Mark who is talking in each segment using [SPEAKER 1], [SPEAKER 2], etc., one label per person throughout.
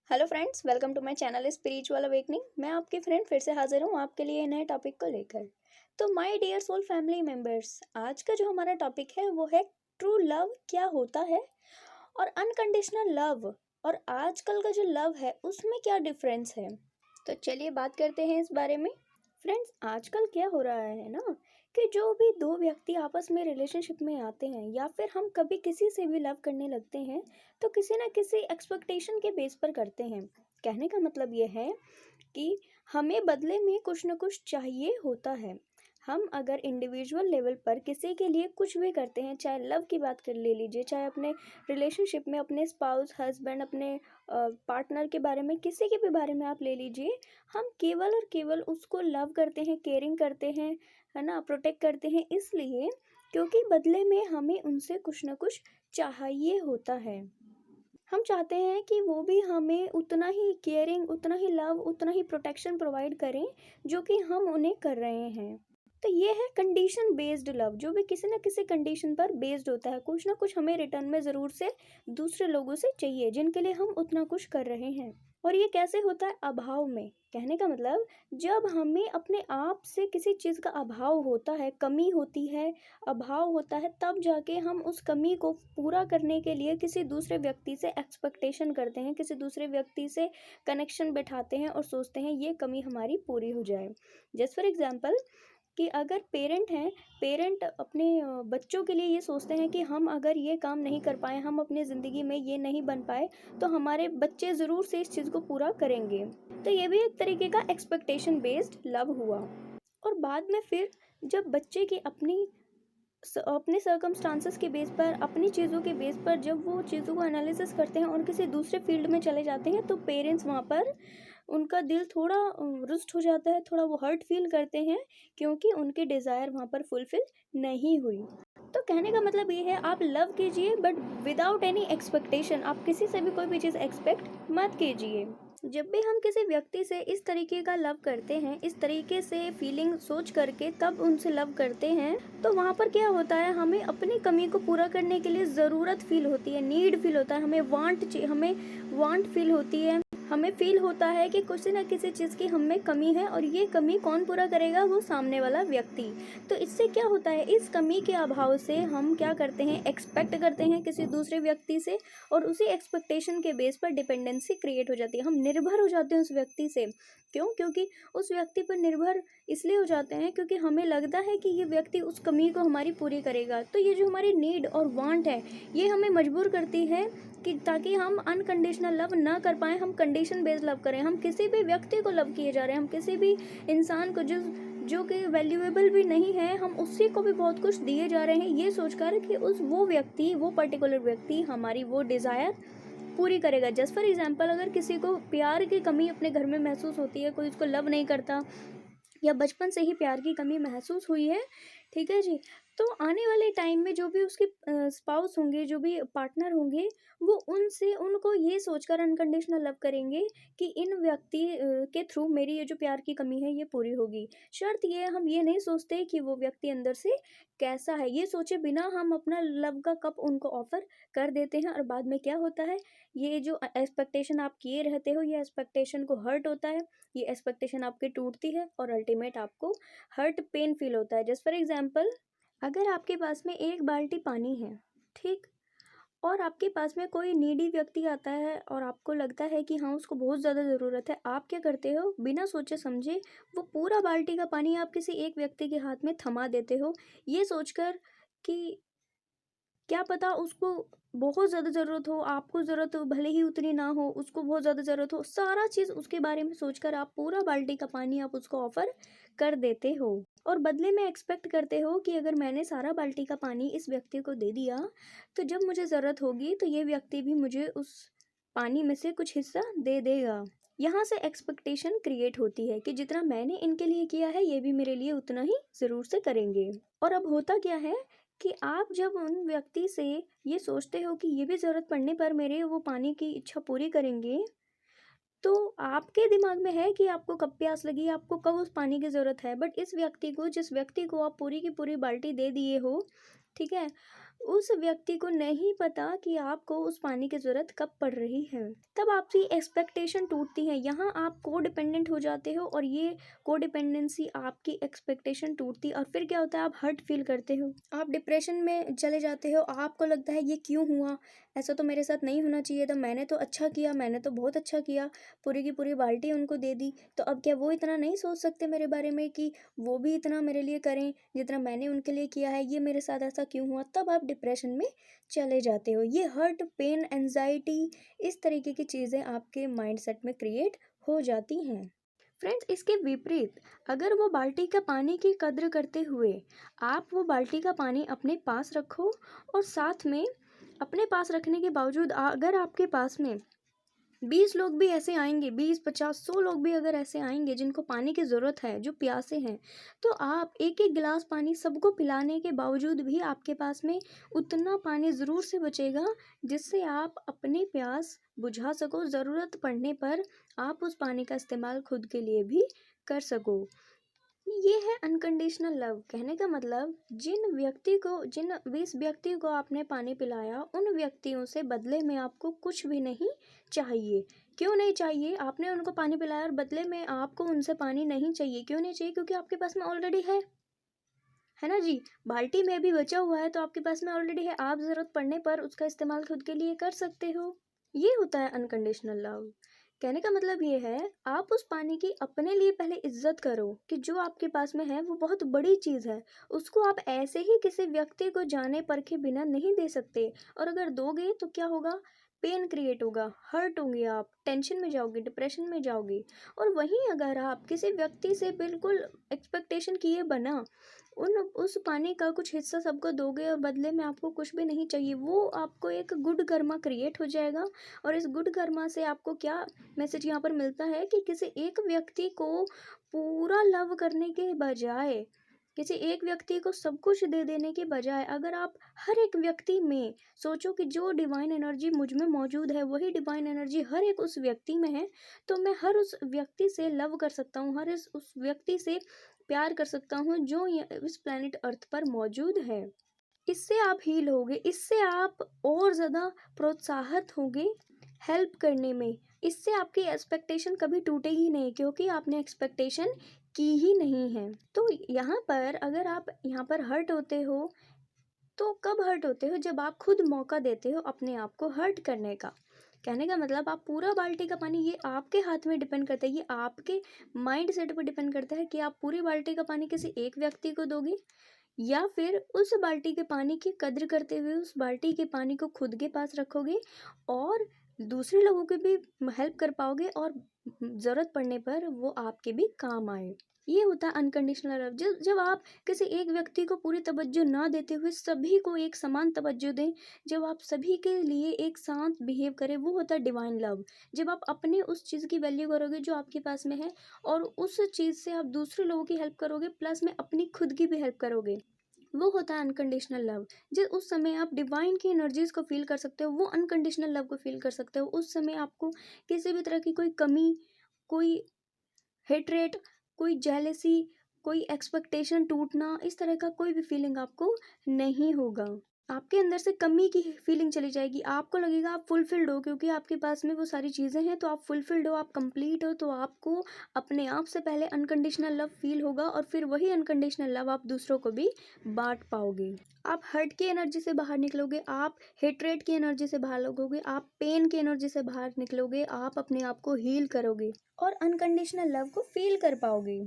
[SPEAKER 1] Hello friends, welcome to my channel spiritual awakening. मैं आपकी friend फिर से हाजिर हूँ आपके लिए नए टॉपिक को लेकर। तो my dear soul family members, आज का जो हमारा टॉपिक है वो है ट्रू लव क्या होता है और अनकंडीशनल लव, और आजकल का जो लव है उसमें क्या डिफरेंस है। तो चलिए बात करते हैं इस बारे में। फ्रेंड्स, आजकल क्या हो रहा है ना कि जो भी दो व्यक्ति आपस में रिलेशनशिप में आते हैं या फिर हम कभी किसी से भी लव करने लगते हैं तो किसी ना किसी एक्सपेक्टेशन के बेस पर करते हैं। कहने का मतलब ये है कि हमें बदले में कुछ ना कुछ चाहिए होता है। हम अगर इंडिविजुअल लेवल पर किसी के लिए कुछ भी करते हैं, चाहे लव की बात कर ले लीजिए, चाहे अपने रिलेशनशिप में अपने स्पाउस हस्बैंड अपने पार्टनर के बारे में, किसी के भी बारे में आप ले लीजिए, हम केवल और केवल उसको लव करते हैं, केयरिंग करते हैं, है ना, प्रोटेक्ट करते हैं, इसलिए क्योंकि बदले में हमें उनसे कुछ ना कुछ चाहिए होता है। हम चाहते हैं कि वो भी हमें उतना ही केयरिंग, उतना ही लव, उतना ही प्रोटेक्शन प्रोवाइड करें जो कि हम उन्हें कर रहे हैं। तो ये है कंडीशन बेस्ड लव, जो भी किसी ना किसी कंडीशन पर बेस्ड होता है। कुछ ना कुछ हमें रिटर्न में ज़रूर से दूसरे लोगों से चाहिए जिनके लिए हम उतना कुछ कर रहे हैं। और ये कैसे होता है? अभाव में। कहने का मतलब, जब हमें अपने आप से किसी चीज़ का अभाव होता है, कमी होती है, अभाव होता है, तब जाके हम उस कमी को पूरा करने के लिए किसी दूसरे व्यक्ति से एक्सपेक्टेशन करते हैं, किसी दूसरे व्यक्ति से कनेक्शन बैठाते हैं और सोचते हैं ये कमी हमारी पूरी हो जाए। जस्ट फॉर एग्जांपल, कि अगर पेरेंट हैं, पेरेंट अपने बच्चों के लिए ये सोचते हैं कि हम अगर ये काम नहीं कर पाए, हम अपनी ज़िंदगी में ये नहीं बन पाए, तो हमारे बच्चे ज़रूर से इस चीज़ को पूरा करेंगे। तो ये भी एक तरीके का एक्सपेक्टेशन बेस्ड लव हुआ। और बाद में फिर जब बच्चे की अपने सर्कमस्टांसेस के बेस पर, अपनी चीज़ों के बेस पर जब वो चीज़ों को एनालिसिस करते हैं और किसी दूसरे फील्ड में चले जाते हैं, तो पेरेंट्स वहाँ पर उनका दिल थोड़ा रुस्ट हो जाता है, थोड़ा वो हर्ट फील करते हैं, क्योंकि उनके डिज़ायर वहाँ पर फुलफिल नहीं हुई। तो कहने का मतलब ये है, आप लव कीजिए बट विदाउट एनी एक्सपेक्टेशन। आप किसी से भी कोई भी चीज़ एक्सपेक्ट मत कीजिए। जब भी हम किसी व्यक्ति से इस तरीके का लव करते हैं, इस तरीके से फीलिंग सोच करके तब उनसे लव करते हैं, तो वहाँ पर क्या होता है, हमें अपनी कमी को पूरा करने के लिए ज़रूरत फील होती है, नीड फील होता है, हमें वांट फील होती है, हमें फील होता है कि किसी ना किसी चीज़ की हमें कमी है, और ये कमी कौन पूरा करेगा? वो सामने वाला व्यक्ति। तो इससे क्या होता है, इस कमी के अभाव से हम क्या करते हैं, एक्सपेक्ट करते हैं किसी दूसरे व्यक्ति से, और उसी एक्सपेक्टेशन के बेस पर डिपेंडेंसी क्रिएट हो जाती है। हम निर्भर हो जाते हैं उस व्यक्ति से। क्यों? क्योंकि उस व्यक्ति पर निर्भर इसलिए हो जाते हैं क्योंकि हमें लगता है कि ये व्यक्ति उस कमी को हमारी पूरी करेगा। तो ये जो हमारी नीड और वांट है, ये हमें मजबूर करती है कि ताकि हम अनकंडीशनल लव ना कर पाएँ, हम कंडीशन बेस्ड लव करें। हम किसी भी व्यक्ति को लव किए जा रहे हैं, हम किसी भी इंसान को जो कि वैल्यूएबल भी नहीं है, हम उसी को भी बहुत कुछ दिए जा रहे हैं, ये सोचकर कि वो पर्टिकुलर व्यक्ति हमारी वो डिज़ायर पूरी करेगा। जस्ट फॉर एग्जांपल, अगर किसी को प्यार की कमी अपने घर में महसूस होती है, कोई उसको लव नहीं करता, या बचपन से ही प्यार की कमी महसूस हुई है, ठीक है जी, तो आने वाले टाइम में जो भी उसके स्पाउस होंगे, जो भी पार्टनर होंगे, वो उनको ये सोचकर अनकंडीशनल लव करेंगे कि इन व्यक्ति के थ्रू मेरी ये जो प्यार की कमी है ये पूरी होगी। शर्त ये है, हम ये नहीं सोचते कि वो व्यक्ति अंदर से कैसा है, ये सोचे बिना हम अपना लव का कप उनको ऑफर कर देते हैं। और बाद में क्या होता है, ये जो एक्सपेक्टेशन आप किए रहते हो, ये एक्सपेक्टेशन को हर्ट होता है, ये एक्सपेक्टेशन आपकी टूटती है, और अल्टीमेट आपको हर्ट पेन फील होता है। जस्ट फॉर एग्जांपल, अगर आपके पास में एक बाल्टी पानी है, ठीक, और आपके पास में कोई नीडी व्यक्ति आता है और आपको लगता है कि हाँ उसको बहुत ज़्यादा ज़रूरत है, आप क्या करते हो, बिना सोचे समझे वो पूरा बाल्टी का पानी आप किसी एक व्यक्ति के हाथ में थमा देते हो, ये सोचकर कि क्या पता उसको बहुत ज़्यादा ज़रूरत हो, आपको ज़रूरत हो भले ही उतनी ना हो, उसको बहुत ज़्यादा ज़रूरत हो, सारा चीज़ उसके बारे में सोचकर आप पूरा बाल्टी का पानी आप उसको ऑफ़र कर देते हो, और बदले में एक्सपेक्ट करते हो कि अगर मैंने सारा बाल्टी का पानी इस व्यक्ति को दे दिया, तो जब मुझे ज़रूरत होगी तो ये व्यक्ति भी मुझे उस पानी में से कुछ हिस्सा दे देगा। यहाँ से एक्सपेक्टेशन क्रिएट होती है कि जितना मैंने इनके लिए किया है, ये भी मेरे लिए उतना ही ज़रूर से करेंगे। और अब होता क्या है कि आप जब उन व्यक्ति से ये सोचते हो कि ये भी ज़रूरत पड़ने पर मेरे वो पानी की इच्छा पूरी करेंगे, तो आपके दिमाग में है कि आपको कब प्यास लगी, आपको कब उस पानी की ज़रूरत है, बट जिस व्यक्ति को आप पूरी की पूरी बाल्टी दे दिए हो, ठीक है, उस व्यक्ति को नहीं पता कि आपको उस पानी की ज़रूरत कब पड़ रही है। तब आपकी एक्सपेक्टेशन टूटती है। यहाँ आप कोडिपेंडेंट हो जाते हो और ये कोडिपेंडेंसी आपकी एक्सपेक्टेशन टूटती है और फिर क्या होता है, आप हर्ट फील करते हो, आप डिप्रेशन में चले जाते हो। आपको लगता है ये क्यों हुआ, ऐसा तो मेरे साथ नहीं होना चाहिए था, मैंने तो अच्छा किया, मैंने तो बहुत अच्छा किया, पूरी की पूरी बाल्टी उनको दे दी, तो अब क्या वो इतना नहीं सोच सकते मेरे बारे में कि वो भी इतना मेरे लिए करें जितना मैंने उनके लिए किया है, ये मेरे साथ ऐसा क्यों हुआ। तब आप डिप्रेशन में चले जाते हो। ये हर्ट, पेन, एंजाइटी, इस तरीके की चीज़ें आपके माइंडसेट में क्रिएट हो जाती हैं। फ्रेंड्स, इसके विपरीत अगर वो बाल्टी का पानी की कद्र करते हुए आप वो बाल्टी का पानी अपने पास रखो और साथ में अपने पास रखने के बावजूद अगर आपके पास में 20 लोग भी ऐसे आएंगे, 20, 50, 100 लोग भी अगर ऐसे आएंगे जिनको पानी की ज़रूरत है, जो प्यासे हैं, तो आप एक एक गिलास पानी सबको पिलाने के बावजूद भी आपके पास में उतना पानी ज़रूर से बचेगा जिससे आप अपनी प्यास बुझा सको। ज़रूरत पड़ने पर आप उस पानी का इस्तेमाल खुद के लिए भी कर सको। ये है अनकंडीशनल लव। कहने का मतलब जिन 20 व्यक्ति को आपने पानी पिलाया, उन व्यक्तियों से बदले में आपको कुछ भी नहीं चाहिए। क्यों नहीं चाहिए? आपने उनको पानी पिलाया और बदले में आपको उनसे पानी नहीं चाहिए। क्यों नहीं चाहिए? क्योंकि आपके पास में ऑलरेडी है ना जी। बाल्टी में भी बचा हुआ है तो आपके पास में ऑलरेडी है, आप ज़रूरत पड़ने पर उसका इस्तेमाल खुद के लिए कर सकते हो। ये होता है अनकंडीशनल लव। कहने का मतलब ये है, आप उस पानी की अपने लिए पहले इज्जत करो कि जो आपके पास में है वो बहुत बड़ी चीज़ है। उसको आप ऐसे ही किसी व्यक्ति को जाने परखे बिना नहीं दे सकते, और अगर दोगे तो क्या होगा, पेन क्रिएट होगा, हर्ट होंगे, आप टेंशन में जाओगे, डिप्रेशन में जाओगे। और वहीं अगर आप किसी व्यक्ति से बिल्कुल एक्सपेक्टेशन किए बना उस पानी का कुछ हिस्सा सबको दोगे और बदले में आपको कुछ भी नहीं चाहिए, वो आपको एक गुड कर्मा क्रिएट हो जाएगा। और इस गुड कर्मा से आपको क्या मैसेज यहाँ पर मिलता है कि किसी एक व्यक्ति को पूरा लव करने के बजाय, किसी एक व्यक्ति को सब कुछ दे देने के बजाय, अगर आप हर एक व्यक्ति में सोचो कि जो डिवाइन एनर्जी मुझ में मौजूद है वही डिवाइन एनर्जी हर एक उस व्यक्ति में है, तो मैं हर उस व्यक्ति से लव कर सकता हूँ, उस व्यक्ति से प्यार कर सकता हूँ जो इस प्लेनेट अर्थ पर मौजूद है। इससे आप हील होगे, इससे आप और ज़्यादा प्रोत्साहित होगे हेल्प करने में। इससे आपकी एक्सपेक्टेशन कभी टूटेगी नहीं क्योंकि आपने एक्सपेक्टेशन की ही नहीं है। तो यहाँ पर अगर आप यहाँ पर हर्ट होते हो, तो कब हर्ट होते हो, जब आप खुद मौका देते हो अपने आप को हर्ट करने का। कहने का मतलब आप पूरा बाल्टी का पानी, ये आपके हाथ में डिपेंड करता है, ये आपके माइंड सेट पर डिपेंड करता है कि आप पूरी बाल्टी का पानी किसी एक व्यक्ति को दोगे या फिर उस बाल्टी के पानी की कद्र करते हुए उस बाल्टी के पानी को खुद के पास रखोगे और दूसरे लोगों की भी हेल्प कर पाओगे और ज़रूरत पड़ने पर वो आपके भी काम आए। ये होता है अनकंडीशनल लव। जब आप किसी एक व्यक्ति को पूरी तवज्जो ना देते हुए सभी को एक समान तवज्जो दें, जब आप सभी के लिए एक साथ बिहेव करें, वो होता है डिवाइन लव। जब आप अपने उस चीज़ की वैल्यू करोगे जो आपके पास में है और उस चीज़ से आप दूसरे लोगों की हेल्प करोगे, प्लस में अपनी खुद की भी हेल्प करोगे, वो होता है अनकंडीशनल लव। जिस उस समय आप डिवाइन की एनर्जीज को फील कर सकते हो, वो अनकंडीशनल लव को फील कर सकते हो। उस समय आपको किसी भी तरह की कोई कमी, कोई हेट्रेट, कोई जेलेसी, कोई एक्सपेक्टेशन टूटना, इस तरह का कोई भी फीलिंग आपको नहीं होगा। आपके अंदर से कमी की फीलिंग चली जाएगी, आपको लगेगा आप फुलफिल्ड हो क्योंकि आपके पास में वो सारी चीज़ें हैं, तो आप फुलफिल्ड हो, आप कंप्लीट हो, तो आपको अपने आप से पहले अनकंडीशनल लव फील होगा और फिर वही अनकंडीशनल लव आप दूसरों को भी बांट पाओगे। आप हर्ट की एनर्जी से बाहर निकलोगे, आप हेट्रेट की एनर्जी से बाहर लगोगे, आप पेन की एनर्जी से बाहर निकलोगे, आप अपने आप को हील करोगे और अनकंडीशनल लव को फील कर पाओगे।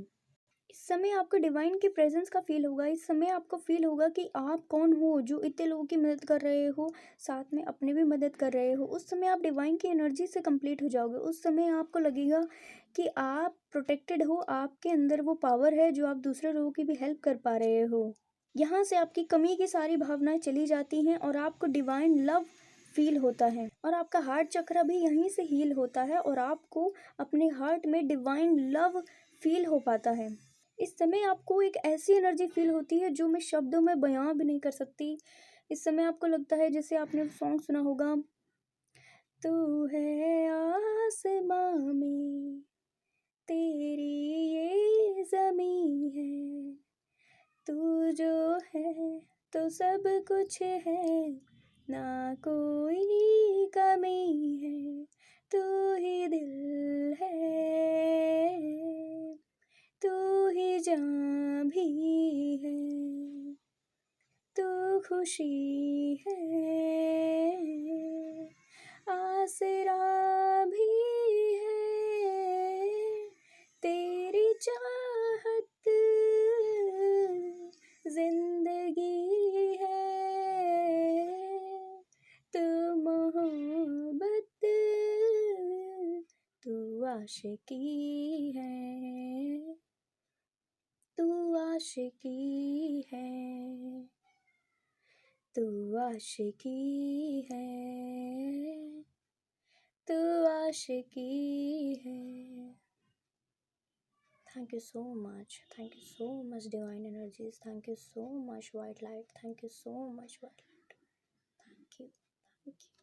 [SPEAKER 1] इस समय आपको डिवाइन की प्रेजेंस का फील होगा। इस समय आपको फील होगा कि आप कौन हो जो इतने लोगों की मदद कर रहे हो, साथ में अपने भी मदद कर रहे हो। उस समय आप डिवाइन की एनर्जी से कंप्लीट हो जाओगे। उस समय आपको लगेगा कि आप प्रोटेक्टेड हो, आपके अंदर वो पावर है जो आप दूसरे लोगों की भी हेल्प कर पा रहे हो। यहाँ से आपकी कमी की सारी भावनाएं चली जाती हैं और आपको डिवाइन लव फील होता है और आपका हार्ट चक्र भी यहीं से हील होता है और आपको अपने हार्ट में डिवाइन लव फील हो पाता है। इस समय आपको एक ऐसी एनर्जी फील होती है जो मैं शब्दों में बयां भी नहीं कर सकती। इस समय आपको लगता है, जैसे आपने सॉन्ग सुना होगा, तू है आसमां में, तेरी ये ज़मीं है, तू जो है तो सब कुछ है, ना कोई कमी है, तू ही दिल है, तू ही जान भी है, तू खुशी है, आसरा भी है, तेरी चाहत जिंदगी है, तू मोहब्बत, तू आशिकी है, तू आशिकी है, तू आशिकी है, तू आशिकी है। Thank you so much. Thank you so much, Divine Energies. Thank you so much, White Light. Thank you so much, White Light. Thank you. Thank you.